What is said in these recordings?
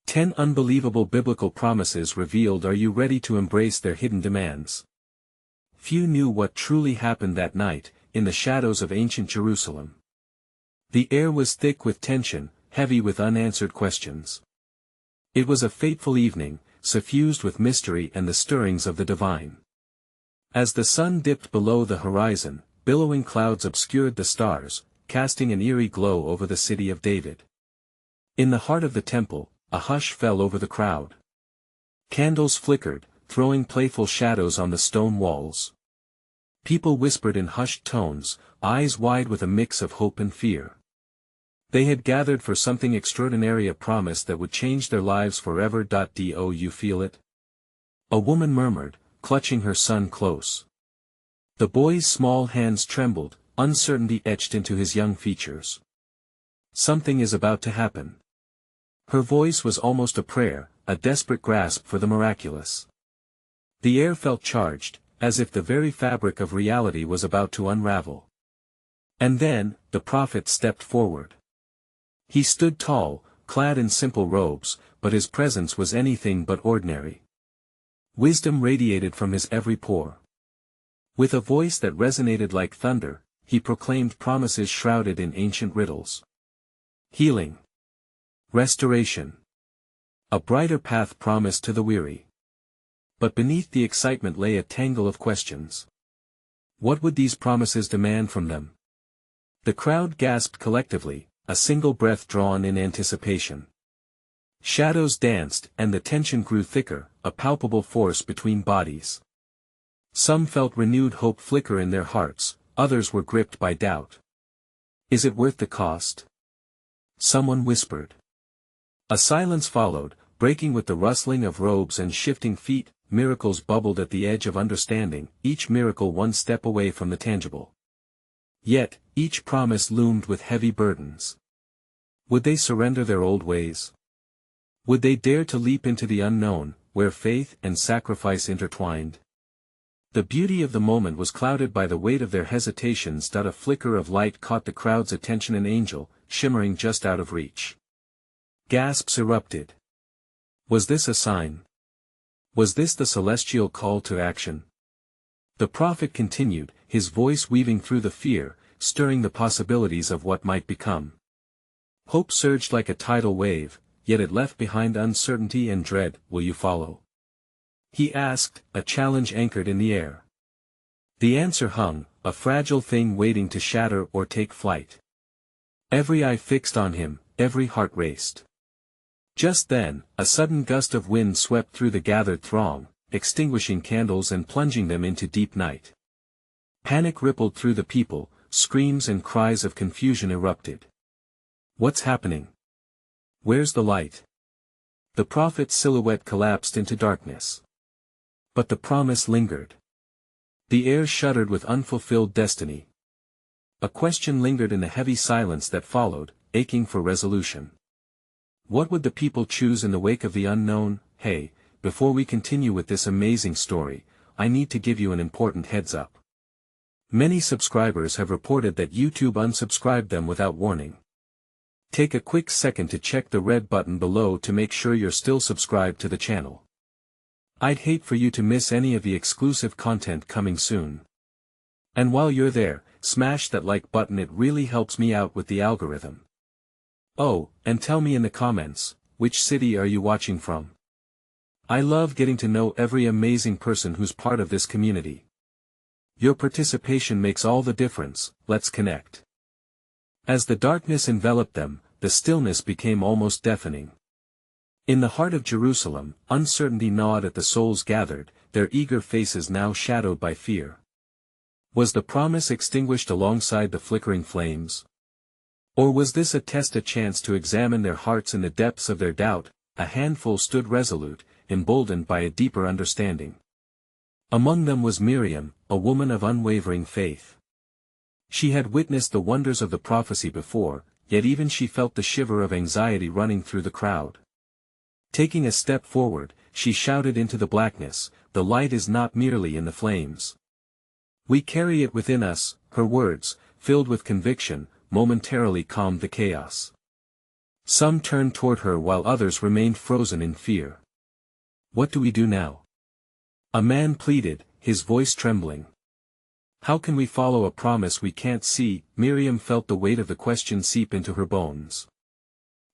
10 unbelievable biblical promises revealed. Are you ready to embrace their hidden demands? Few knew what truly happened that night, in the shadows of ancient Jerusalem. The air was thick with tension, heavy with unanswered questions. It was a fateful evening, suffused with mystery and the stirrings of the divine. As the sun dipped below the horizon, billowing clouds obscured the stars, casting an eerie glow over the city of David. In the heart of the temple, a hush fell over the crowd. Candles flickered, throwing playful shadows on the stone walls. People whispered in hushed tones, eyes wide with a mix of hope and fear. They had gathered for something extraordinary, a promise that would change their lives forever. Do you feel it? A woman murmured, clutching her son close. The boy's small hands trembled, uncertainty etched into his young features. Something is about to happen. Her voice was almost a prayer, a desperate grasp for the miraculous. The air felt charged, as if the very fabric of reality was about to unravel. And then, the prophet stepped forward. He stood tall, clad in simple robes, but his presence was anything but ordinary. Wisdom radiated from his every pore. With a voice that resonated like thunder, he proclaimed promises shrouded in ancient riddles. Healing. Restoration. A brighter path promised to the weary. But beneath the excitement lay a tangle of questions. What would these promises demand from them? The crowd gasped collectively, a single breath drawn in anticipation. Shadows danced, and the tension grew thicker, a palpable force between bodies. Some felt renewed hope flicker in their hearts, others were gripped by doubt. Is it worth the cost? Someone whispered. A silence followed, breaking with the rustling of robes and shifting feet. Miracles bubbled at the edge of understanding, each miracle one step away from the tangible. Yet, each promise loomed with heavy burdens. Would they surrender their old ways? Would they dare to leap into the unknown, where faith and sacrifice intertwined? The beauty of the moment was clouded by the weight of their hesitations. A flicker of light caught the crowd's attention, an angel, shimmering just out of reach. Gasps erupted. Was this a sign? Was this the celestial call to action? The prophet continued, his voice weaving through the fear, stirring the possibilities of what might become. Hope surged like a tidal wave, yet it left behind uncertainty and dread. Will you follow? He asked, a challenge anchored in the air. The answer hung, a fragile thing waiting to shatter or take flight. Every eye fixed on him, every heart raced. Just then, a sudden gust of wind swept through the gathered throng, extinguishing candles and plunging them into deep night. Panic rippled through the people, screams and cries of confusion erupted. What's happening? Where's the light? The prophet's silhouette collapsed into darkness. But the promise lingered. The air shuddered with unfulfilled destiny. A question lingered in the heavy silence that followed, aching for resolution. What would the people choose in the wake of the unknown? Hey, before we continue with this amazing story, I need to give you an important heads up. Many subscribers have reported that YouTube unsubscribed them without warning. Take a quick second to check the red button below to make sure you're still subscribed to the channel. I'd hate for you to miss any of the exclusive content coming soon. And while you're there, smash that like button, it really helps me out with the algorithm. Oh, and tell me in the comments, which city are you watching from? I love getting to know every amazing person who's part of this community. Your participation makes all the difference. Let's connect. As the darkness enveloped them, the stillness became almost deafening. In the heart of Jerusalem, uncertainty gnawed at the souls gathered, their eager faces now shadowed by fear. Was the promise extinguished alongside the flickering flames? Or was this a test, a chance to examine their hearts in the depths of their doubt? A handful stood resolute, emboldened by a deeper understanding. Among them was Miriam, a woman of unwavering faith. She had witnessed the wonders of the prophecy before, yet even she felt the shiver of anxiety running through the crowd. Taking a step forward, she shouted into the blackness, "The light is not merely in the flames. We carry it within us." Her words, filled with conviction, momentarily calmed the chaos. Some turned toward her while others remained frozen in fear. "What do we do now?" a man pleaded, his voice trembling. "How can we follow a promise we can't see?" Miriam felt the weight of the question seep into her bones.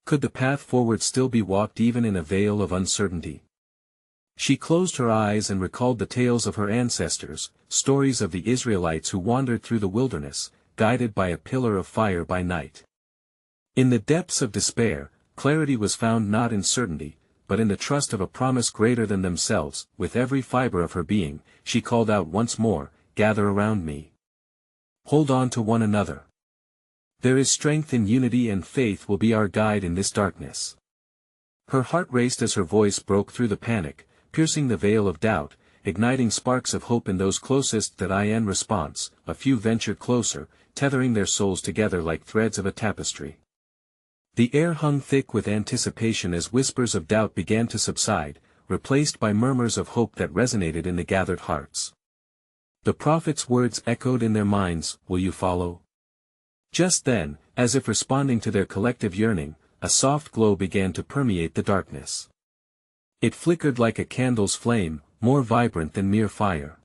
Could the path forward still be walked even in a veil of uncertainty? She closed her eyes and recalled the tales of her ancestors, stories of the Israelites who wandered through the wilderness, guided by a pillar of fire by night. In the depths of despair, clarity was found not in certainty, but in the trust of a promise greater than themselves. With every fiber of her being, she called out once more, "Gather around me. Hold on to one another. There is strength in unity, and faith will be our guide in this darkness." Her heart raced as her voice broke through the panic, piercing the veil of doubt, igniting sparks of hope in those closest. In response, a few ventured closer, tethering their souls together like threads of a tapestry. The air hung thick with anticipation as whispers of doubt began to subside, replaced by murmurs of hope that resonated in the gathered hearts. The prophet's words echoed in their minds, "Will you follow?" Just then, as if responding to their collective yearning, a soft glow began to permeate the darkness. It flickered like a candle's flame, more vibrant than mere fire.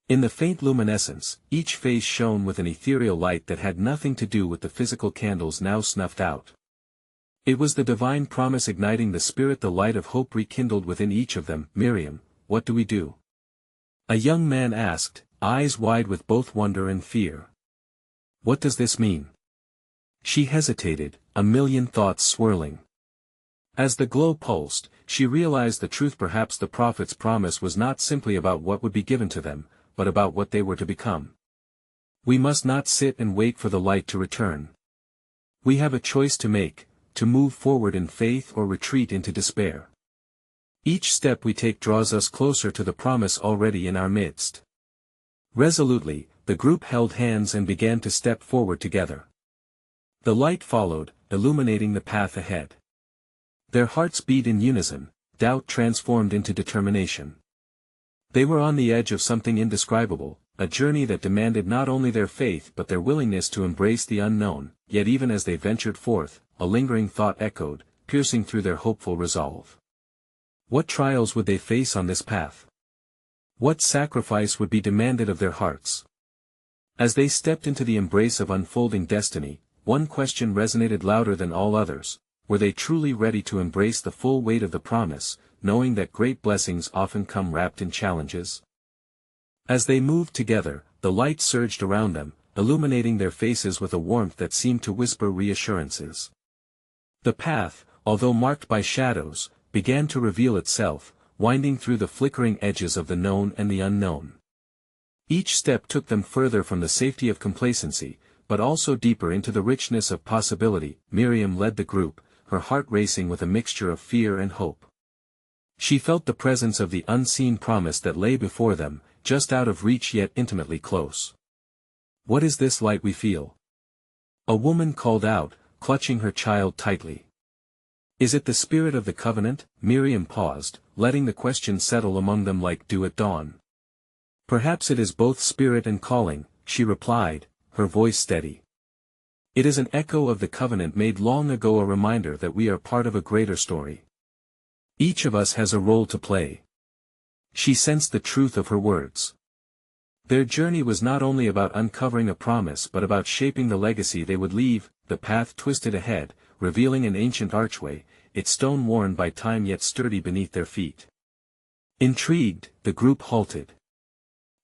In the faint luminescence, each face shone with an ethereal light that had nothing to do with the physical candles now snuffed out. It was the divine promise igniting the spirit. The light of hope rekindled within each of them. "Miriam, what do we do?" a young man asked, eyes wide with both wonder and fear. "What does this mean?" She hesitated, a million thoughts swirling. As the glow pulsed, she realized the truth. Perhaps the prophet's promise was not simply about what would be given to them, but about what they were to become. We must not sit and wait for the light to return. We have a choice to make, to move forward in faith or retreat into despair. Each step we take draws us closer to the promise already in our midst. Resolutely, the group held hands and began to step forward together. The light followed, illuminating the path ahead. Their hearts beat in unison, doubt transformed into determination. They were on the edge of something indescribable, a journey that demanded not only their faith but their willingness to embrace the unknown. Yet even as they ventured forth, a lingering thought echoed, piercing through their hopeful resolve. What trials would they face on this path? What sacrifice would be demanded of their hearts? As they stepped into the embrace of unfolding destiny, one question resonated louder than all others: were they truly ready to embrace the full weight of the promise, knowing that great blessings often come wrapped in challenges? As they moved together, the light surged around them, illuminating their faces with a warmth that seemed to whisper reassurances. The path, although marked by shadows, began to reveal itself, winding through the flickering edges of the known and the unknown. Each step took them further from the safety of complacency, but also deeper into the richness of possibility. Miriam led the group, her heart racing with a mixture of fear and hope. She felt the presence of the unseen promise that lay before them, just out of reach yet intimately close. "What is this light we feel?" a woman called out, clutching her child tightly. "Is it the spirit of the covenant?" Miriam paused, letting the question settle among them like dew at dawn. "Perhaps it is both spirit and calling," she replied, her voice steady. "It is an echo of the covenant made long ago, a reminder that we are part of a greater story. Each of us has a role to play." She sensed the truth of her words. Their journey was not only about uncovering a promise but about shaping the legacy they would leave. The path twisted ahead, revealing an ancient archway, its stone worn by time yet sturdy beneath their feet. Intrigued, the group halted.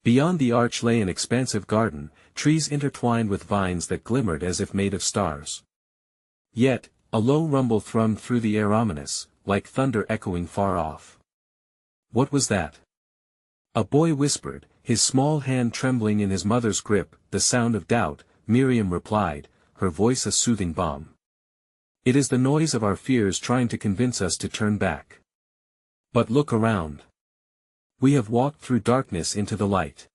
Beyond the arch lay an expansive garden, trees intertwined with vines that glimmered as if made of stars. Yet, a low rumble thrummed through the air, ominous, like thunder echoing far off. What was that? A boy whispered, his small hand trembling in his mother's grip. "The sound of doubt," Miriam replied, her voice a soothing balm. "It is the noise of our fears trying to convince us to turn back. But look around. We have walked through darkness into the light.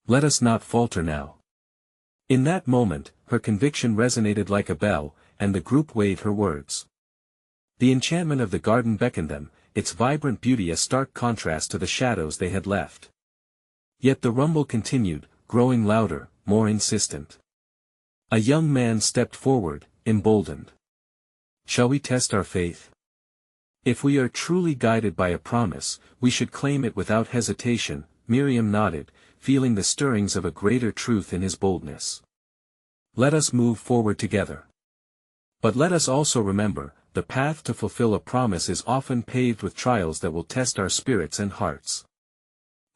Let us not falter now." In that moment, her conviction resonated like a bell, and the group weighed her words. The enchantment of the garden beckoned them, its vibrant beauty a stark contrast to the shadows they had left. Yet the rumble continued, growing louder, more insistent. A young man stepped forward, emboldened. Shall we test our faith? If we are truly guided by a promise, we should claim it without hesitation. Miriam nodded, feeling the stirrings of a greater truth in his boldness. Let us move forward together. But let us also remember, the path to fulfill a promise is often paved with trials that will test our spirits and hearts.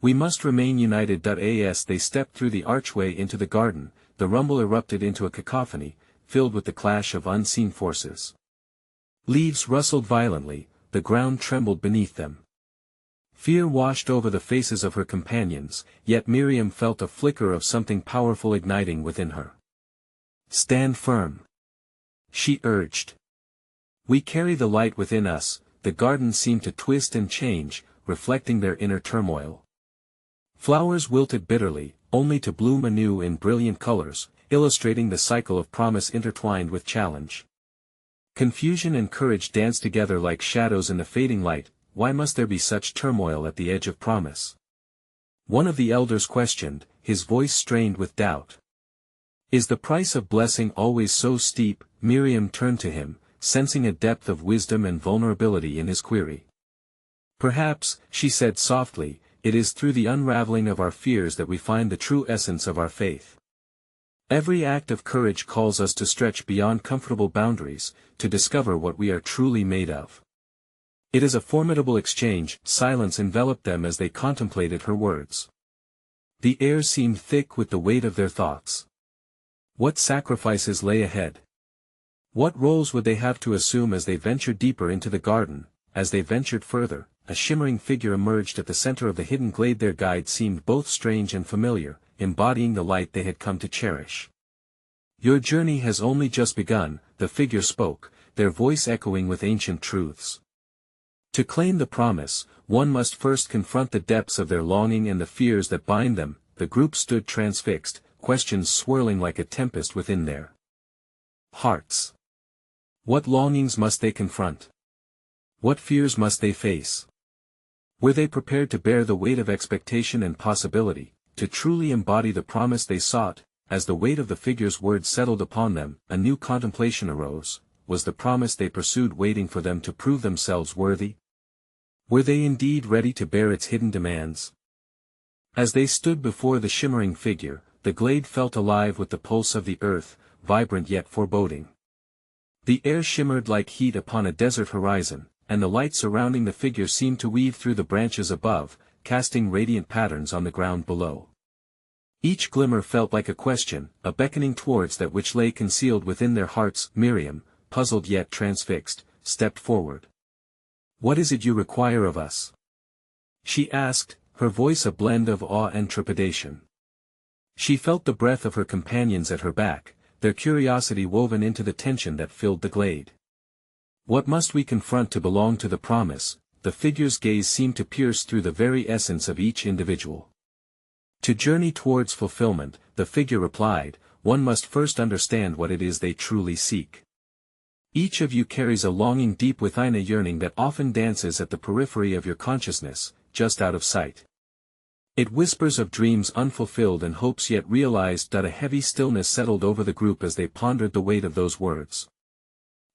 We must remain united. As they stepped through the archway into the garden, the rumble erupted into a cacophony, filled with the clash of unseen forces. Leaves rustled violently, the ground trembled beneath them. Fear washed over the faces of her companions, yet Miriam felt a flicker of something powerful igniting within her. Stand firm, she urged. We carry the light within us. The garden seemed to twist and change, reflecting their inner turmoil. Flowers wilted bitterly, only to bloom anew in brilliant colors, illustrating the cycle of promise intertwined with challenge. Confusion and courage danced together like shadows in the fading light. Why must there be such turmoil at the edge of promise? One of the elders questioned, his voice strained with doubt. Is the price of blessing always so steep? Miriam turned to him, sensing a depth of wisdom and vulnerability in his query. Perhaps, she said softly, it is through the unraveling of our fears that we find the true essence of our faith. Every act of courage calls us to stretch beyond comfortable boundaries, to discover what we are truly made of. It is a formidable exchange. Silence enveloped them as they contemplated her words. The air seemed thick with the weight of their thoughts. What sacrifices lay ahead? What roles would they have to assume as they ventured deeper into the garden? As they ventured further, a shimmering figure emerged at the center of the hidden glade. Their guide seemed both strange and familiar, embodying the light they had come to cherish. Your journey has only just begun, the figure spoke, their voice echoing with ancient truths. To claim the promise, one must first confront the depths of their longing and the fears that bind them. The group stood transfixed, questions swirling like a tempest within their hearts. What longings must they confront? What fears must they face? Were they prepared to bear the weight of expectation and possibility, to truly embody the promise they sought? As the weight of the figure's words settled upon them, a new contemplation arose. Was the promise they pursued waiting for them to prove themselves worthy? Were they indeed ready to bear its hidden demands? As they stood before the shimmering figure, the glade felt alive with the pulse of the earth, vibrant yet foreboding. The air shimmered like heat upon a desert horizon, and the light surrounding the figure seemed to weave through the branches above, casting radiant patterns on the ground below. Each glimmer felt like a question, a beckoning towards that which lay concealed within their hearts. Miriam, puzzled yet transfixed, stepped forward. What is it you require of us? She asked, her voice a blend of awe and trepidation. She felt the breath of her companions at her back, their curiosity woven into the tension that filled the glade. What must we confront to belong to the promise? The figure's gaze seemed to pierce through the very essence of each individual. To journey towards fulfillment, the figure replied, one must first understand what it is they truly seek. Each of you carries a longing deep within, a yearning that often dances at the periphery of your consciousness, just out of sight. It whispers of dreams unfulfilled and hopes yet realized. A heavy stillness settled over the group as they pondered the weight of those words.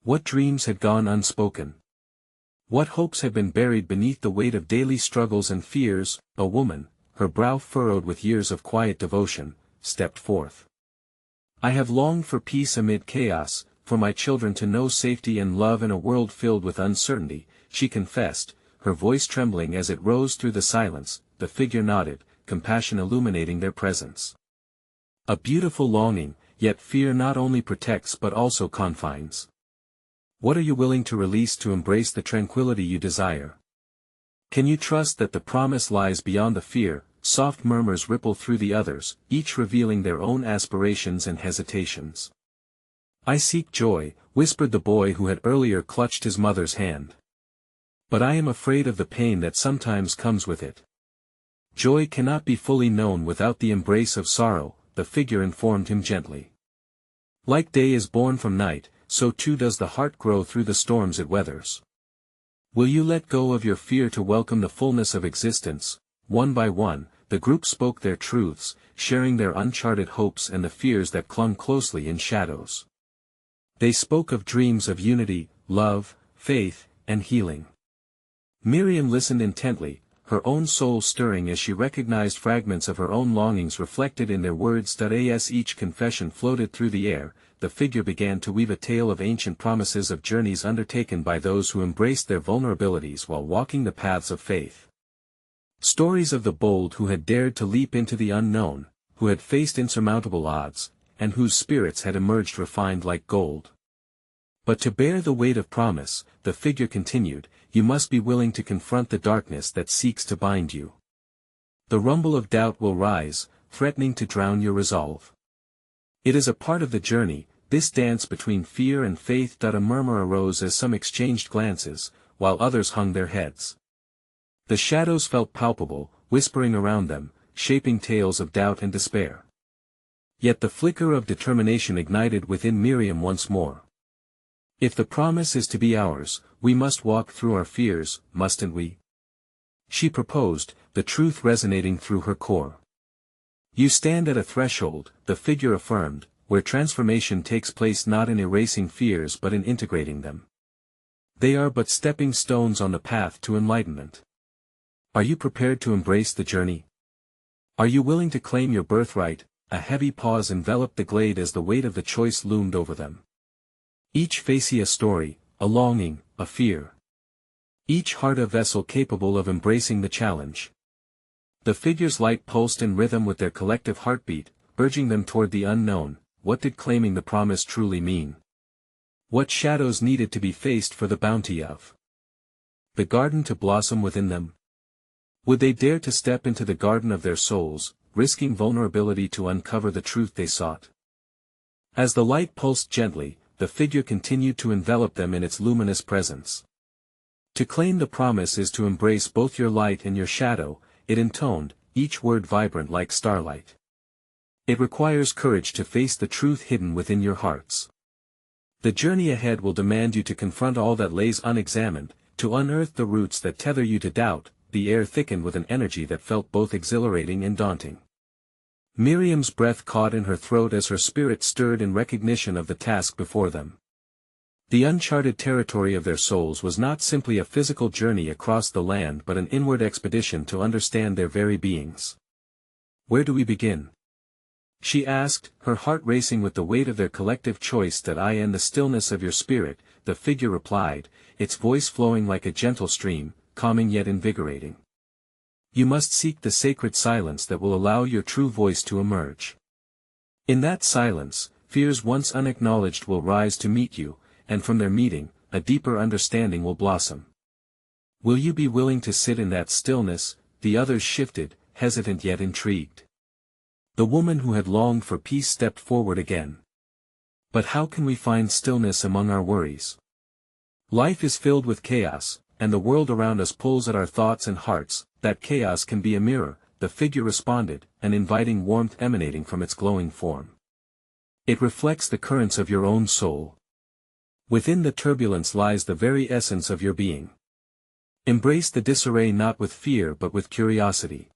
What dreams had gone unspoken? What hopes had been buried beneath the weight of daily struggles and fears? A woman, her brow furrowed with years of quiet devotion, stepped forth. I have longed for peace amid chaos, for my children to know safety and love in a world filled with uncertainty, she confessed, her voice trembling as it rose through the silence. The figure nodded, compassion illuminating their presence. A beautiful longing, yet fear not only protects but also confines. What are you willing to release to embrace the tranquility you desire? Can you trust that the promise lies beyond the fear? Soft murmurs ripple through the others, each revealing their own aspirations and hesitations. I seek joy, whispered the boy who had earlier clutched his mother's hand. But I am afraid of the pain that sometimes comes with it. Joy cannot be fully known without the embrace of sorrow, the figure informed him gently. Like day is born from night, so too does the heart grow through the storms it weathers. Will you let go of your fear to welcome the fullness of existence? One by one, the group spoke their truths, sharing their uncharted hopes and the fears that clung closely in shadows. They spoke of dreams of unity, love, faith, and healing. Miriam listened intently, her own soul stirring as she recognized fragments of her own longings reflected in their words. As each confession floated through the air, the figure began to weave a tale of ancient promises of journeys undertaken by those who embraced their vulnerabilities while walking the paths of faith. Stories of the bold who had dared to leap into the unknown, who had faced insurmountable odds, and whose spirits had emerged refined like gold. But to bear the weight of promise, the figure continued, you must be willing to confront the darkness that seeks to bind you. The rumble of doubt will rise, threatening to drown your resolve. It is a part of the journey, this dance between fear and faith. A murmur arose as some exchanged glances, while others hung their heads. The shadows felt palpable, whispering around them, shaping tales of doubt and despair. Yet the flicker of determination ignited within Miriam once more. If the promise is to be ours, we must walk through our fears, mustn't we? She proposed, the truth resonating through her core. You stand at a threshold, the figure affirmed, where transformation takes place not in erasing fears but in integrating them. They are but stepping stones on the path to enlightenment. Are you prepared to embrace the journey? Are you willing to claim your birthright? A heavy pause enveloped the glade as the weight of the choice loomed over them. Each face a story, a longing, a fear. Each heart a vessel capable of embracing the challenge. The figure's light pulsed in rhythm with their collective heartbeat, urging them toward the unknown. What did claiming the promise truly mean? What shadows needed to be faced for the bounty of the garden to blossom within them? Would they dare to step into the garden of their souls, risking vulnerability to uncover the truth they sought? As the light pulsed gently, the figure continued to envelop them in its luminous presence. To claim the promise is to embrace both your light and your shadow, it intoned, each word vibrant like starlight. It requires courage to face the truth hidden within your hearts. The journey ahead will demand you to confront all that lays unexamined, to unearth the roots that tether you to doubt. The air thickened with an energy that felt both exhilarating and daunting. Miriam's breath caught in her throat as her spirit stirred in recognition of the task before them. The uncharted territory of their souls was not simply a physical journey across the land but an inward expedition to understand their very beings. Where do we begin? She asked, her heart racing with the weight of their collective choice. That I in the stillness of your spirit, the figure replied, its voice flowing like a gentle stream, calming yet invigorating. You must seek the sacred silence that will allow your true voice to emerge. In that silence, fears once unacknowledged will rise to meet you, and from their meeting, a deeper understanding will blossom. Will you be willing to sit in that stillness? The others shifted, hesitant yet intrigued. The woman who had longed for peace stepped forward again. But how can we find stillness among our worries? Life is filled with chaos, and the world around us pulls at our thoughts and hearts. That chaos can be a mirror, the figure responded, an inviting warmth emanating from its glowing form. It reflects the currents of your own soul. Within the turbulence lies the very essence of your being. Embrace the disarray not with fear but with curiosity.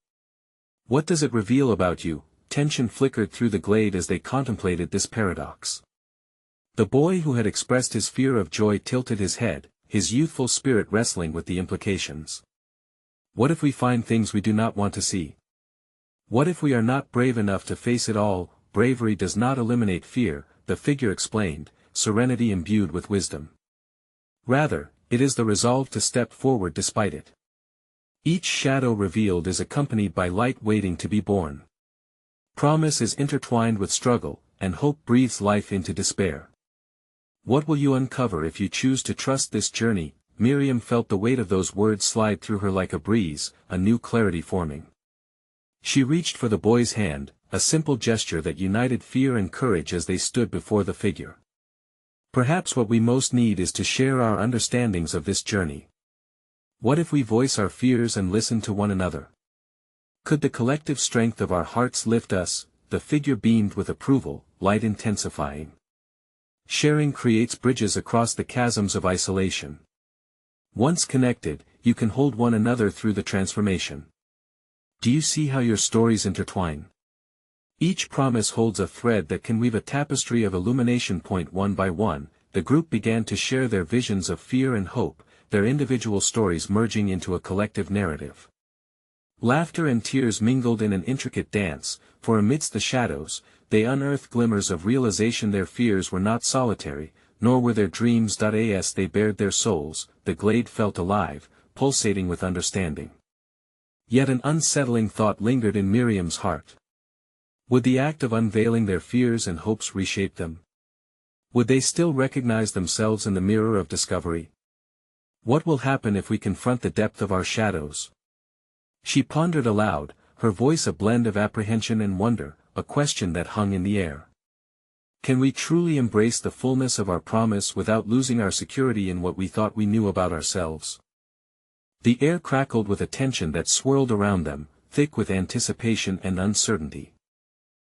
What does it reveal about you? Tension flickered through the glade as they contemplated this paradox. The boy who had expressed his fear of joy tilted his head, his youthful spirit wrestling with the implications. What if we find things we do not want to see? What if we are not brave enough to face it all? Bravery does not eliminate fear, the figure explained, serenity imbued with wisdom. Rather, it is the resolve to step forward despite it. Each shadow revealed is accompanied by light waiting to be born. Promise is intertwined with struggle, and hope breathes life into despair. What will you uncover if you choose to trust this journey? Miriam felt the weight of those words slide through her like a breeze, a new clarity forming. She reached for the boy's hand, a simple gesture that united fear and courage as they stood before the figure. Perhaps what we most need is to share our understandings of this journey. What if we voice our fears and listen to one another? Could the collective strength of our hearts lift us? The figure beamed with approval, light intensifying. Sharing creates bridges across the chasms of isolation. Once connected, you can hold one another through the transformation. Do you see how your stories intertwine? Each promise holds a thread that can weave a tapestry of illumination. Point one by one, the group began to share their visions of fear and hope, their individual stories merging into a collective narrative. Laughter and tears mingled in an intricate dance, for amidst the shadows, they unearthed glimmers of realization their fears were not solitary, nor were their dreams. As they bared their souls, the glade felt alive, pulsating with understanding. Yet an unsettling thought lingered in Miriam's heart. Would the act of unveiling their fears and hopes reshape them? Would they still recognize themselves in the mirror of discovery? What will happen if we confront the depth of our shadows? She pondered aloud, her voice a blend of apprehension and wonder, a question that hung in the air. Can we truly embrace the fullness of our promise without losing our security in what we thought we knew about ourselves? The air crackled with a tension that swirled around them, thick with anticipation and uncertainty.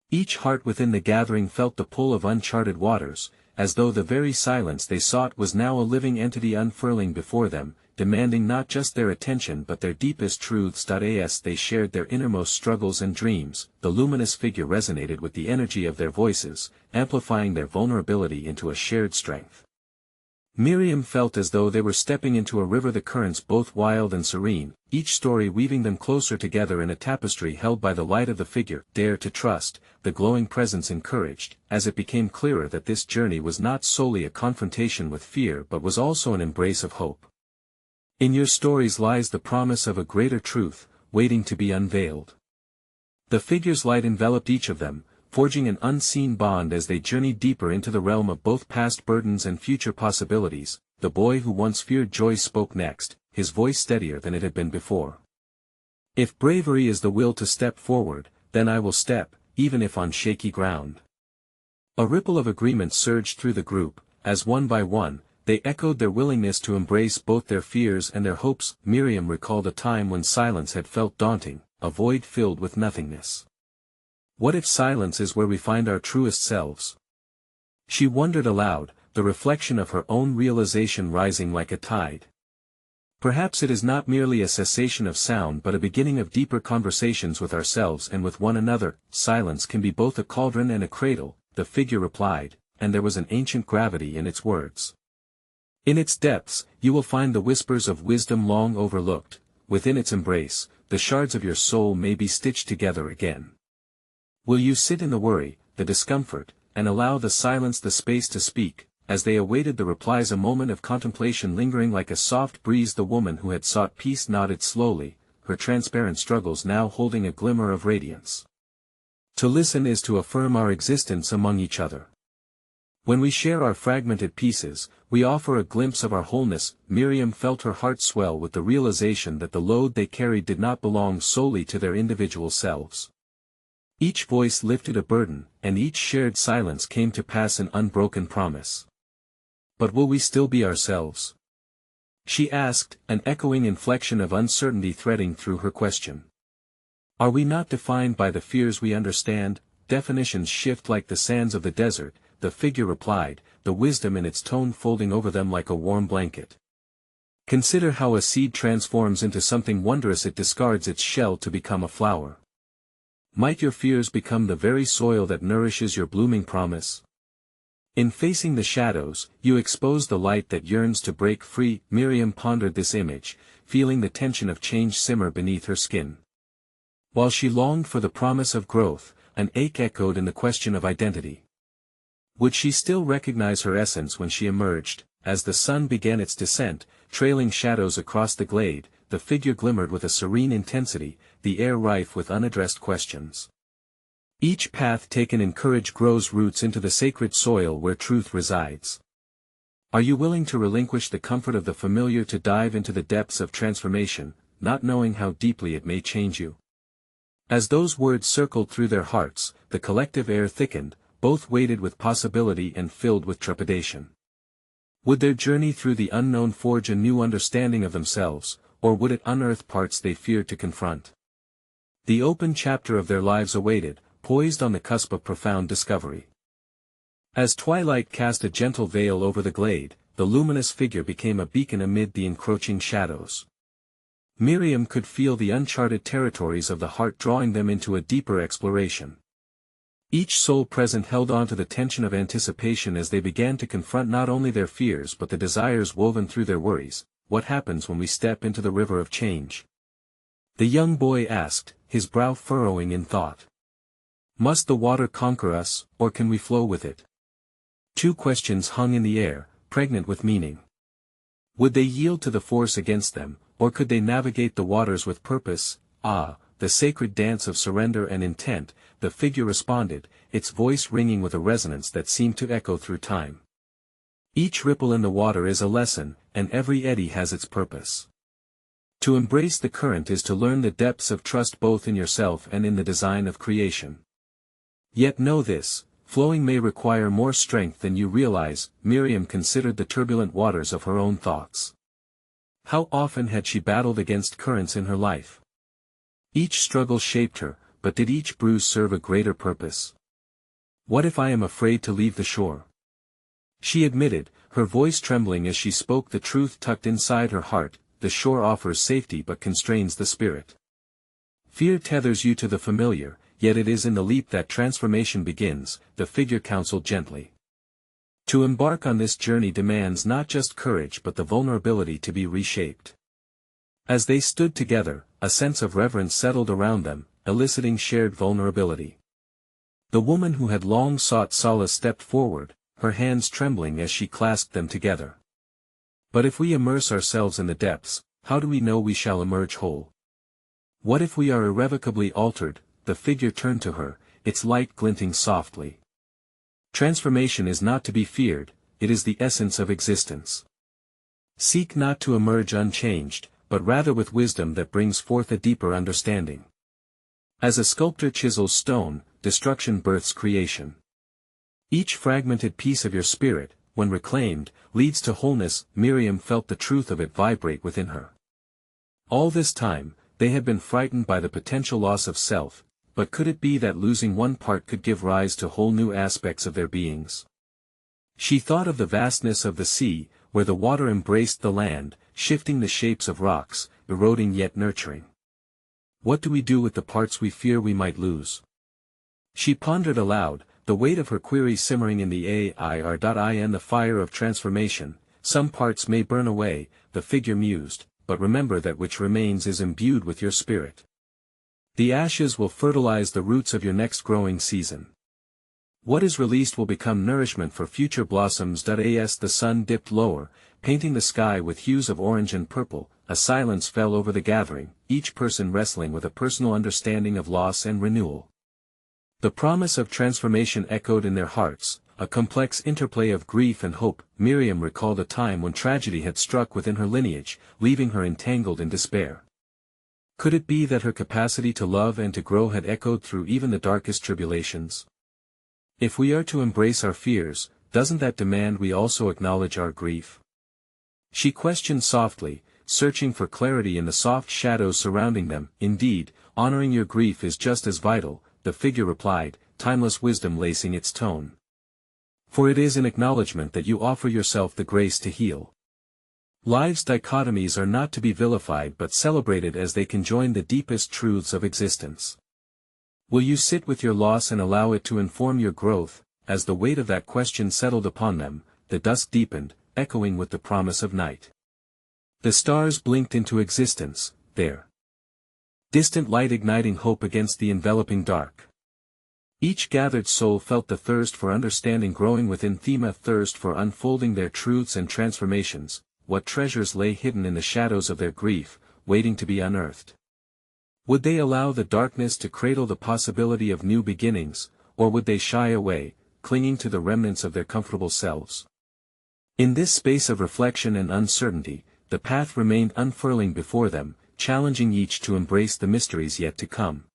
Each heart within the gathering felt the pull of uncharted waters, as though the very silence they sought was now a living entity unfurling before them, demanding not just their attention but their deepest truths. As they shared their innermost struggles and dreams, the luminous figure resonated with the energy of their voices, amplifying their vulnerability into a shared strength. Miriam felt as though they were stepping into a river, the currents both wild and serene, each story weaving them closer together in a tapestry held by the light of the figure. Dare to trust, the glowing presence encouraged, as it became clearer that this journey was not solely a confrontation with fear but was also an embrace of hope. In your stories lies the promise of a greater truth, waiting to be unveiled. The figure's light enveloped each of them, forging an unseen bond as they journeyed deeper into the realm of both past burdens and future possibilities. The boy who once feared joy spoke next, his voice steadier than it had been before. If bravery is the will to step forward, then I will step, even if on shaky ground. A ripple of agreement surged through the group, as one by one, they echoed their willingness to embrace both their fears and their hopes. Miriam recalled a time when silence had felt daunting, a void filled with nothingness. What if silence is where we find our truest selves? She wondered aloud, the reflection of her own realization rising like a tide. Perhaps it is not merely a cessation of sound but a beginning of deeper conversations with ourselves and with one another. Silence can be both a cauldron and a cradle, the figure replied, and there was an ancient gravity in its words. In its depths, you will find the whispers of wisdom long overlooked. Within its embrace, the shards of your soul may be stitched together again. Will you sit in the worry, the discomfort, and allow the silence the space to speak? As they awaited the replies, a moment of contemplation lingering like a soft breeze, the woman who had sought peace nodded slowly, her transparent struggles now holding a glimmer of radiance. To listen is to affirm our existence among each other. When we share our fragmented pieces, we offer a glimpse of our wholeness. Miriam felt her heart swell with the realization that the load they carried did not belong solely to their individual selves. Each voice lifted a burden, and each shared silence came to pass an unbroken promise. But will we still be ourselves? She asked, an echoing inflection of uncertainty threading through her question. Are we not defined by the fears we understand? Definitions shift like the sands of the desert, the figure replied, the wisdom in its tone folding over them like a warm blanket. Consider how a seed transforms into something wondrous. It discards its shell to become a flower. Might your fears become the very soil that nourishes your blooming promise? In facing the shadows, you expose the light that yearns to break free. Miriam pondered this image, feeling the tension of change simmer beneath her skin. While she longed for the promise of growth, an ache echoed in the question of identity. Would she still recognize her essence when she emerged? As the sun began its descent, trailing shadows across the glade, the figure glimmered with a serene intensity, the air rife with unaddressed questions. Each path taken in courage grows roots into the sacred soil where truth resides. Are you willing to relinquish the comfort of the familiar to dive into the depths of transformation, not knowing how deeply it may change you? As those words circled through their hearts, the collective air thickened, both weighted with possibility and filled with trepidation. Would their journey through the unknown forge a new understanding of themselves, or would it unearth parts they feared to confront? The open chapter of their lives awaited, poised on the cusp of profound discovery. As twilight cast a gentle veil over the glade, the luminous figure became a beacon amid the encroaching shadows. Miriam could feel the uncharted territories of the heart drawing them into a deeper exploration. Each soul present held on to the tension of anticipation as they began to confront not only their fears but the desires woven through their worries. What happens when we step into the river of change? The young boy asked, his brow furrowing in thought. Must the water conquer us, or can we flow with it? Two questions hung in the air, pregnant with meaning. Would they yield to the force against them, or could they navigate the waters with purpose? Ah, the sacred dance of surrender and intent, the figure responded, its voice ringing with a resonance that seemed to echo through time. Each ripple in the water is a lesson, and every eddy has its purpose. To embrace the current is to learn the depths of trust both in yourself and in the design of creation. Yet know this, flowing may require more strength than you realize. Miriam considered the turbulent waters of her own thoughts. How often had she battled against currents in her life? Each struggle shaped her, but did each bruise serve a greater purpose? What if I am afraid to leave the shore? She admitted, her voice trembling as she spoke the truth tucked inside her heart. The shore offers safety but constrains the spirit. Fear tethers you to the familiar, yet it is in the leap that transformation begins, the figure counseled gently. To embark on this journey demands not just courage but the vulnerability to be reshaped. As they stood together, a sense of reverence settled around them, eliciting shared vulnerability. The woman who had long sought solace stepped forward, her hands trembling as she clasped them together. But if we immerse ourselves in the depths, how do we know we shall emerge whole? What if we are irrevocably altered? The figure turned to her, its light glinting softly. Transformation is not to be feared, it is the essence of existence. Seek not to emerge unchanged, but rather with wisdom that brings forth a deeper understanding. As a sculptor chisels stone, destruction births creation. Each fragmented piece of your spirit, when reclaimed, leads to wholeness. Miriam felt the truth of it vibrate within her. All this time, they had been frightened by the potential loss of self, but could it be that losing one part could give rise to whole new aspects of their beings? She thought of the vastness of the sea, where the water embraced the land, shifting the shapes of rocks, eroding yet nurturing. What do we do with the parts we fear we might lose? She pondered aloud, the weight of her query simmering in the air. The fire of transformation. Some parts may burn away, the figure mused, but remember that which remains is imbued with your spirit. The ashes will fertilize the roots of your next growing season. What is released will become nourishment for future blossoms. As the sun dipped lower, painting the sky with hues of orange and purple, a silence fell over the gathering, each person wrestling with a personal understanding of loss and renewal. The promise of transformation echoed in their hearts, a complex interplay of grief and hope. Miriam recalled a time when tragedy had struck within her lineage, leaving her entangled in despair. Could it be that her capacity to love and to grow had echoed through even the darkest tribulations? If we are to embrace our fears, doesn't that demand we also acknowledge our grief? She questioned softly, searching for clarity in the soft shadows surrounding them. Indeed, honoring your grief is just as vital, the figure replied, timeless wisdom lacing its tone. For it is in acknowledgement that you offer yourself the grace to heal. Life's dichotomies are not to be vilified but celebrated as they conjoin the deepest truths of existence. Will you sit with your loss and allow it to inform your growth? As the weight of that question settled upon them, the dusk deepened, echoing with the promise of night. The stars blinked into existence, their distant light igniting hope against the enveloping dark. Each gathered soul felt the thirst for understanding growing within them, a thirst for unfolding their truths and transformations. What treasures lay hidden in the shadows of their grief, waiting to be unearthed? Would they allow the darkness to cradle the possibility of new beginnings, or would they shy away, clinging to the remnants of their comfortable selves? In this space of reflection and uncertainty, the path remained unfurling before them, challenging each to embrace the mysteries yet to come.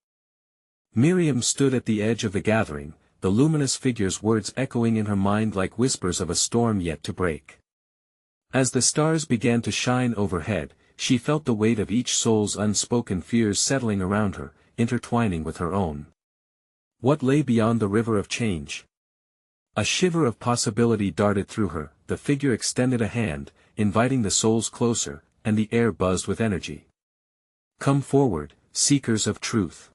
Miriam stood at the edge of the gathering, the luminous figure's words echoing in her mind like whispers of a storm yet to break. As the stars began to shine overhead, she felt the weight of each soul's unspoken fears settling around her, intertwining with her own. What lay beyond the river of change? A shiver of possibility darted through her, the figure extended a hand, inviting the souls closer, and the air buzzed with energy. Come forward, seekers of truth.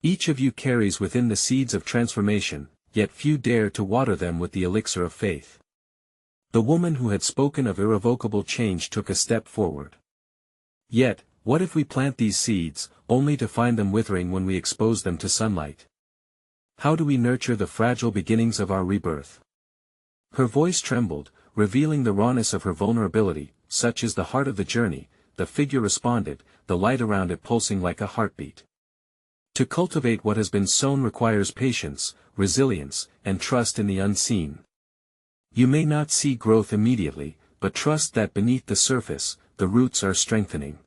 Each of you carries within the seeds of transformation, yet few dare to water them with the elixir of faith. The woman who had spoken of irrevocable change took a step forward. Yet, what if we plant these seeds, only to find them withering when we expose them to sunlight? How do we nurture the fragile beginnings of our rebirth? Her voice trembled, revealing the rawness of her vulnerability. Such is the heart of the journey, the figure responded, the light around it pulsing like a heartbeat. To cultivate what has been sown requires patience, resilience, and trust in the unseen. You may not see growth immediately, but trust that beneath the surface, the roots are strengthening.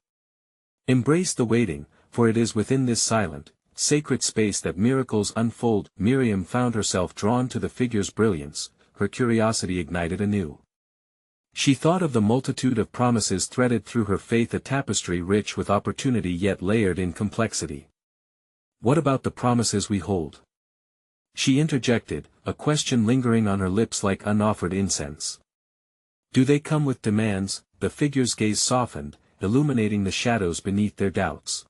Embrace the waiting, for it is within this silent, sacred space that miracles unfold. Miriam found herself drawn to the figure's brilliance, her curiosity ignited anew. She thought of the multitude of promises threaded through her faith, a tapestry rich with opportunity yet layered in complexity. What about the promises we hold? She interjected, a question lingering on her lips like unoffered incense. Do they come with demands? The figure's gaze softened, illuminating the shadows beneath their doubts.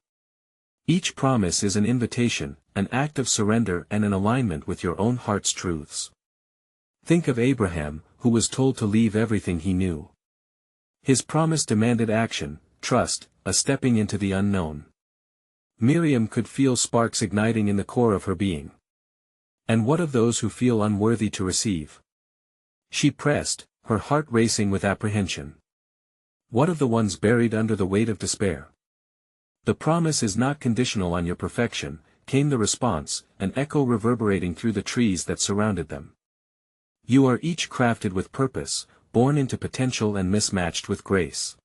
Each promise is an invitation, an act of surrender and an alignment with your own heart's truths. Think of Abraham, who was told to leave everything he knew. His promise demanded action, trust, a stepping into the unknown. Miriam could feel sparks igniting in the core of her being. And what of those who feel unworthy to receive? She pressed, her heart racing with apprehension. What of the ones buried under the weight of despair? The promise is not conditional on your perfection, came the response, an echo reverberating through the trees that surrounded them. You are each crafted with purpose, born into potential and mismatched with grace.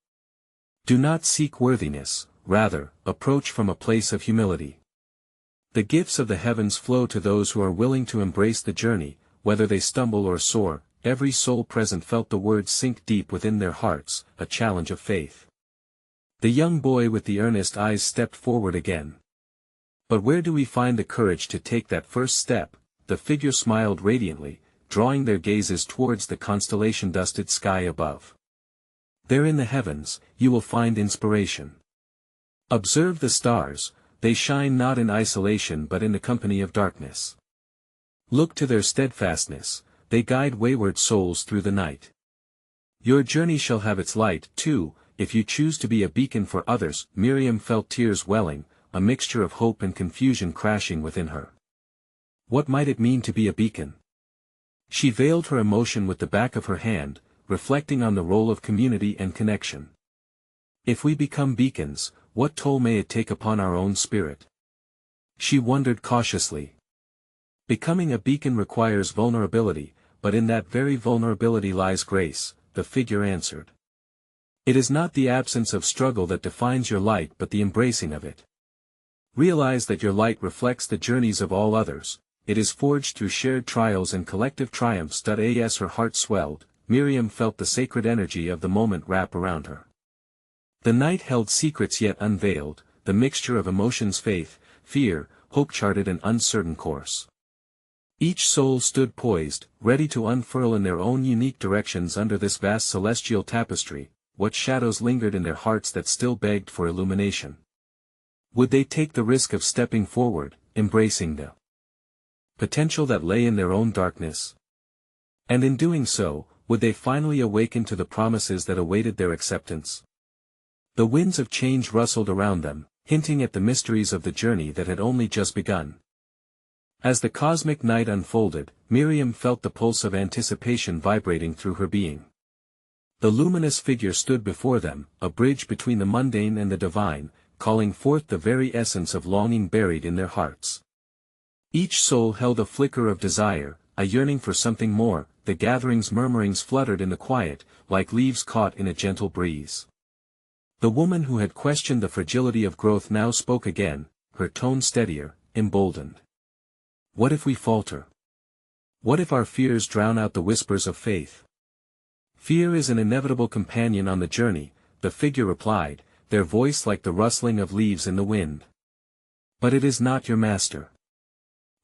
Do not seek worthiness, rather, approach from a place of humility. The gifts of the heavens flow to those who are willing to embrace the journey, whether they stumble or soar. Every soul present felt the words sink deep within their hearts, a challenge of faith. The young boy with the earnest eyes stepped forward again. But where do we find the courage to take that first step? The figure smiled radiantly, drawing their gazes towards the constellation-dusted sky above. There in the heavens, you will find inspiration. Observe the stars, they shine not in isolation but in the company of darkness. Look to their steadfastness, they guide wayward souls through the night. Your journey shall have its light, too, if you choose to be a beacon for others. Miriam felt tears welling, a mixture of hope and confusion crashing within her. What might it mean to be a beacon? She veiled her emotion with the back of her hand, reflecting on the role of community and connection. If we become beacons, what toll may it take upon our own spirit? She wondered cautiously. Becoming a beacon requires vulnerability, but in that very vulnerability lies grace, the figure answered. It is not the absence of struggle that defines your light but the embracing of it. Realize that your light reflects the journeys of all others, it is forged through shared trials and collective triumphs. As her heart swelled, Miriam felt the sacred energy of the moment wrap around her. The night held secrets yet unveiled, the mixture of emotions, faith, fear, hope charted an uncertain course. Each soul stood poised, ready to unfurl in their own unique directions under this vast celestial tapestry. What shadows lingered in their hearts that still begged for illumination? Would they take the risk of stepping forward, embracing the potential that lay in their own darkness? And in doing so, would they finally awaken to the promises that awaited their acceptance? The winds of change rustled around them, hinting at the mysteries of the journey that had only just begun. As the cosmic night unfolded, Miriam felt the pulse of anticipation vibrating through her being. The luminous figure stood before them, a bridge between the mundane and the divine, calling forth the very essence of longing buried in their hearts. Each soul held a flicker of desire, a yearning for something more. The gathering's murmurings fluttered in the quiet, like leaves caught in a gentle breeze. The woman who had questioned the fragility of growth now spoke again, her tone steadier, emboldened. What if we falter? What if our fears drown out the whispers of faith? Fear is an inevitable companion on the journey, the figure replied, their voice like the rustling of leaves in the wind. But it is not your master.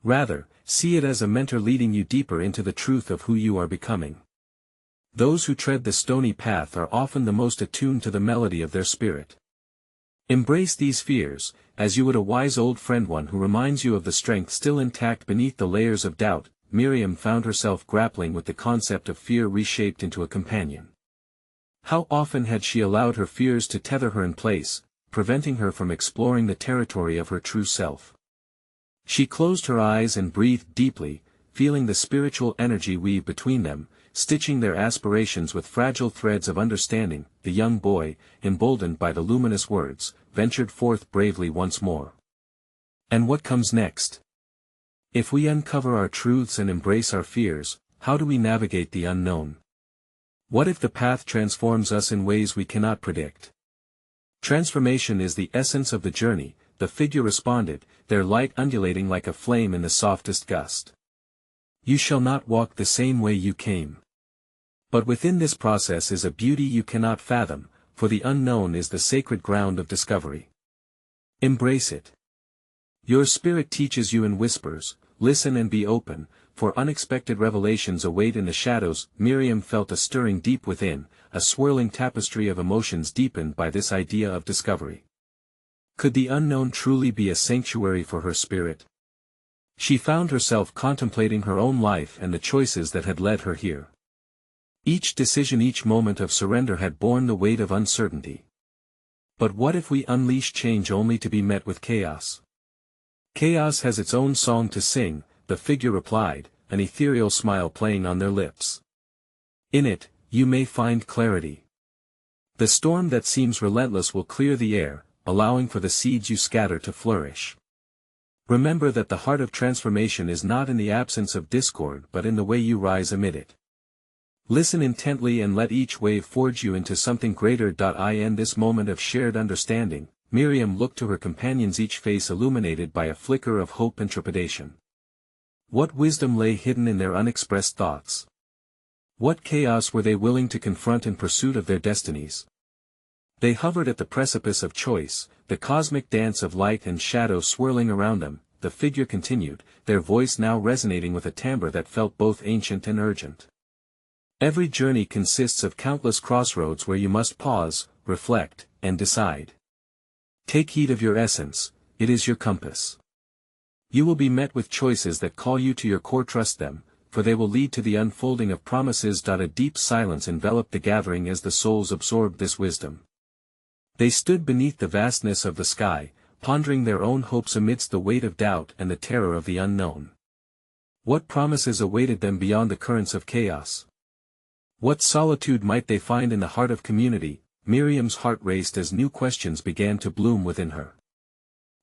Rather, see it as a mentor leading you deeper into the truth of who you are becoming. Those who tread the stony path are often the most attuned to the melody of their spirit. Embrace these fears, as you would a wise old friend, one who reminds you of the strength still intact beneath the layers of doubt. Miriam found herself grappling with the concept of fear reshaped into a companion. How often had she allowed her fears to tether her in place, preventing her from exploring the territory of her true self? She closed her eyes and breathed deeply, feeling the spiritual energy weave between them, stitching their aspirations with fragile threads of understanding. The young boy, emboldened by the luminous words, ventured forth bravely once more. And what comes next? If we uncover our truths and embrace our fears, how do we navigate the unknown? What if the path transforms us in ways we cannot predict? Transformation is the essence of the journey, the figure responded, their light undulating like a flame in the softest gust. You shall not walk the same way you came. But within this process is a beauty you cannot fathom, for the unknown is the sacred ground of discovery. Embrace it. Your spirit teaches you in whispers, listen and be open, for unexpected revelations await in the shadows. Miriam felt a stirring deep within, a swirling tapestry of emotions deepened by this idea of discovery. Could the unknown truly be a sanctuary for her spirit? She found herself contemplating her own life and the choices that had led her here. Each decision, each moment of surrender had borne the weight of uncertainty. But what if we unleash change only to be met with chaos? Chaos has its own song to sing, the figure replied, an ethereal smile playing on their lips. In it, you may find clarity. The storm that seems relentless will clear the air, allowing for the seeds you scatter to flourish. Remember that the heart of transformation is not in the absence of discord but in the way you rise amid it. Listen intently and let each wave forge you into something greater. In this moment of shared understanding, Miriam looked to her companions, each face illuminated by a flicker of hope and trepidation. What wisdom lay hidden in their unexpressed thoughts? What chaos were they willing to confront in pursuit of their destinies? They hovered at the precipice of choice, the cosmic dance of light and shadow swirling around them. The figure continued, their voice now resonating with a timbre that felt both ancient and urgent. Every journey consists of countless crossroads where you must pause, reflect, and decide. Take heed of your essence, it is your compass. You will be met with choices that call you to your core. Trust them, for they will lead to the unfolding of promises. A deep silence enveloped the gathering as the souls absorbed this wisdom. They stood beneath the vastness of the sky, pondering their own hopes amidst the weight of doubt and the terror of the unknown. What promises awaited them beyond the currents of chaos? What solitude might they find in the heart of community? Miriam's heart raced as new questions began to bloom within her.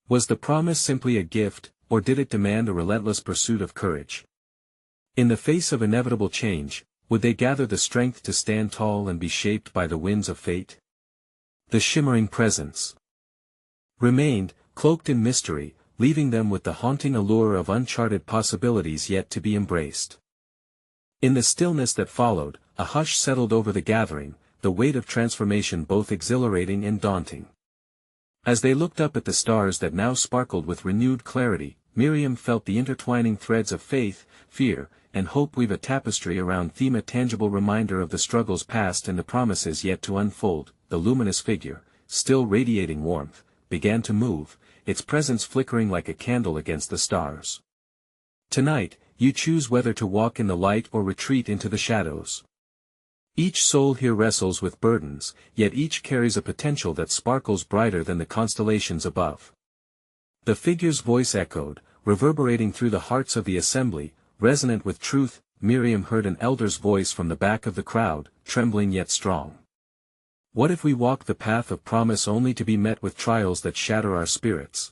Was the promise simply a gift, or did it demand a relentless pursuit of courage? In the face of inevitable change, would they gather the strength to stand tall and be shaped by the winds of fate? The shimmering presence remained, cloaked in mystery, leaving them with the haunting allure of uncharted possibilities yet to be embraced. In the stillness that followed, a hush settled over the gathering, the weight of transformation both exhilarating and daunting. As they looked up at the stars that now sparkled with renewed clarity, Miriam felt the intertwining threads of faith, fear, and hope weave a tapestry around them, a tangible reminder of the struggles past and the promises yet to unfold. The luminous figure, still radiating warmth, began to move, its presence flickering like a candle against the stars. Tonight, you choose whether to walk in the light or retreat into the shadows. Each soul here wrestles with burdens, yet each carries a potential that sparkles brighter than the constellations above. The figure's voice echoed, reverberating through the hearts of the assembly, resonant with truth. Miriam heard an elder's voice from the back of the crowd, trembling yet strong. What if we walk the path of promise only to be met with trials that shatter our spirits?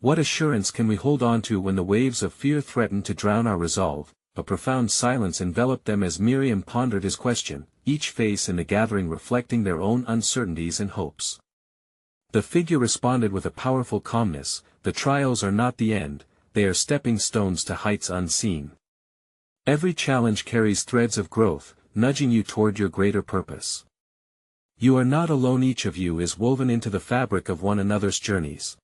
What assurance can we hold on to when the waves of fear threaten to drown our resolve? A profound silence enveloped them as Miriam pondered his question, each face in the gathering reflecting their own uncertainties and hopes. The figure responded with a powerful calmness, the trials are not the end, they are stepping stones to heights unseen. Every challenge carries threads of growth, nudging you toward your greater purpose. You are not alone, each of you is woven into the fabric of one another's journeys.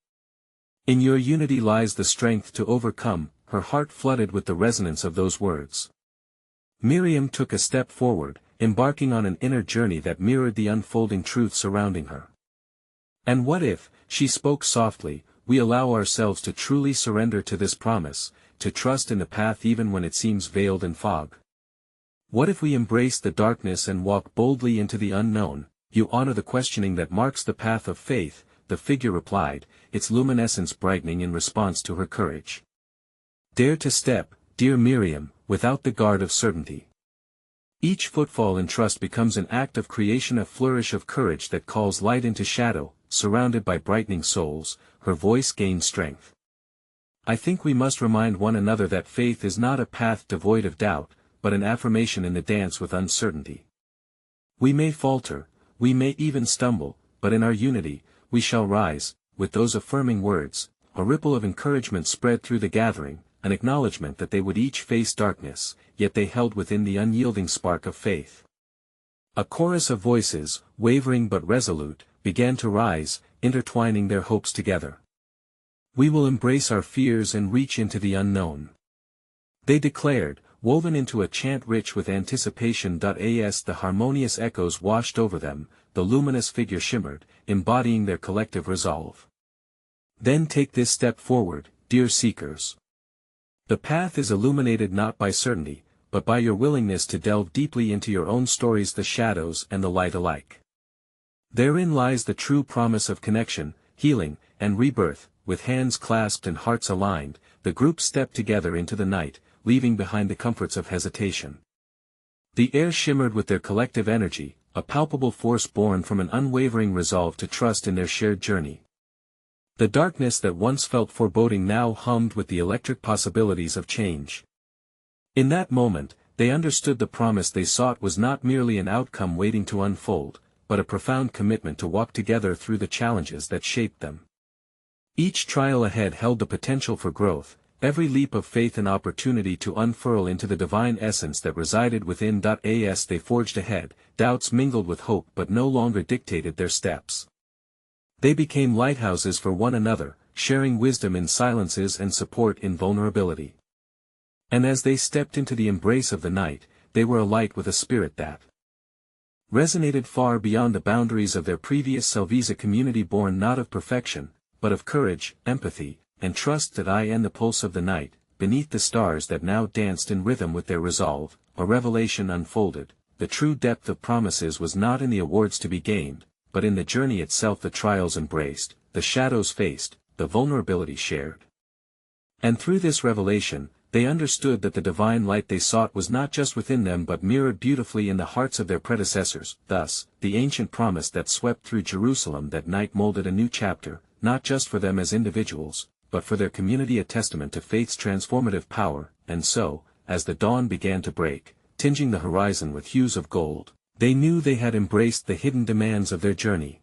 In your unity lies the strength to overcome. Her heart flooded with the resonance of those words. Miriam took a step forward, embarking on an inner journey that mirrored the unfolding truth surrounding her. And what if, she spoke softly, we allow ourselves to truly surrender to this promise, to trust in the path even when it seems veiled in fog? What if we embrace the darkness and walk boldly into the unknown? You honor the questioning that marks the path of faith, the figure replied, its luminescence brightening in response to her courage. Dare to step, dear Miriam, without the guard of certainty. Each footfall in trust becomes an act of creation, a flourish of courage that calls light into shadow. Surrounded by brightening souls, her voice gained strength. I think we must remind one another that faith is not a path devoid of doubt, but an affirmation in the dance with uncertainty. We may falter, we may even stumble, but in our unity, we shall rise. With those affirming words, a ripple of encouragement spread through the gathering, an acknowledgement that they would each face darkness, yet they held within the unyielding spark of faith. A chorus of voices, wavering but resolute, began to rise, intertwining their hopes together. We will embrace our fears and reach into the unknown. They declared, woven into a chant rich with anticipation. As the harmonious echoes washed over them, the luminous figure shimmered, embodying their collective resolve. Then take this step forward, dear seekers. The path is illuminated not by certainty, but by your willingness to delve deeply into your own stories, the shadows and the light alike. Therein lies the true promise of connection, healing, and rebirth. With hands clasped and hearts aligned, the group stepped together into the night, leaving behind the comforts of hesitation. The air shimmered with their collective energy, a palpable force born from an unwavering resolve to trust in their shared journey. The darkness that once felt foreboding now hummed with the electric possibilities of change. In that moment, they understood the promise they sought was not merely an outcome waiting to unfold, but a profound commitment to walk together through the challenges that shaped them. Each trial ahead held the potential for growth, every leap of faith an opportunity to unfurl into the divine essence that resided within. As they forged ahead, doubts mingled with hope but no longer dictated their steps. They became lighthouses for one another, sharing wisdom in silences and support in vulnerability. And as they stepped into the embrace of the night, they were alight with a spirit that resonated far beyond the boundaries of their previous Selvisa community, born not of perfection, but of courage, empathy, and trust. In the pulse of the night, beneath the stars that now danced in rhythm with their resolve, a revelation unfolded. The true depth of promises was not in the awards to be gained, but in the journey itself, the trials embraced, the shadows faced, the vulnerability shared. And through this revelation, they understood that the divine light they sought was not just within them but mirrored beautifully in the hearts of their predecessors. Thus, the ancient promise that swept through Jerusalem that night molded a new chapter, not just for them as individuals, but for their community, a testament to faith's transformative power. And so, as the dawn began to break, tinging the horizon with hues of gold, they knew they had embraced the hidden demands of their journey.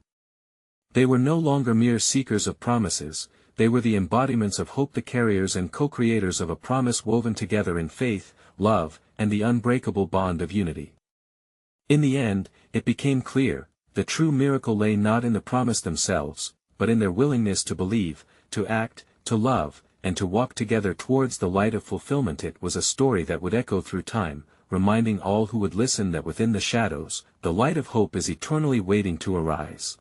They were no longer mere seekers of promises, they were the embodiments of hope, the carriers and co-creators of a promise woven together in faith, love, and the unbreakable bond of unity. In the end, it became clear, the true miracle lay not in the promise themselves, but in their willingness to believe, to act, to love, and to walk together towards the light of fulfillment. It was a story that would echo through time, reminding all who would listen that within the shadows, the light of hope is eternally waiting to arise.